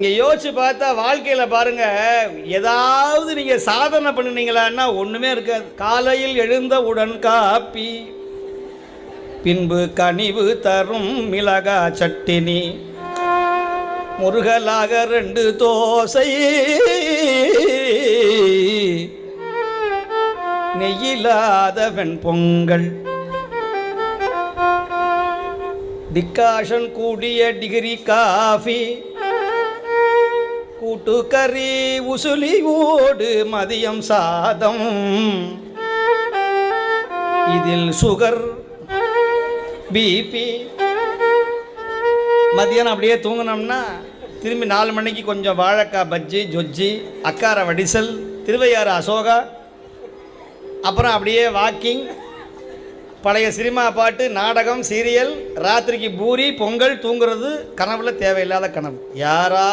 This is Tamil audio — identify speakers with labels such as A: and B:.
A: நீங்க யோசிச்சு பார்த்தா வாழ்க்கையில பாருங்க, ஏதாவது நீங்க சாதனை பண்ணுனீங்களான்னா ஒண்ணுமே இருக்காது. காலையில் எழுந்தவுடன் காப்பி, பின்பு கனிவு தரும் மிளகா சட்டினி, முருகலாக 2 தோசை, நெய்யில்லாத வெண்பொங்கல், டிக்காஷன் கூடிய டிகிரி காஃபி, கூட்டுக்கறி உசுலி ஓடு மதியம் சாதம், இதில் சுகர் பிபி. மதியானம் அப்படியே தூங்கினோம்னா திரும்பி 4 மணிக்கு கொஞ்சம் வாழைக்காய் பஜ்ஜி ஜொஜ்ஜி, அக்கார வடிசல், திருவையாறு அசோகா, அப்புறம் அப்படியே வாக்கிங், பழைய சினிமா பாட்டு, நாடகம், சீரியல், ராத்திரிக்கு பூரி பொங்கல், தூங்குறது கனவுல தேவையில்லாத கனவு. யாரா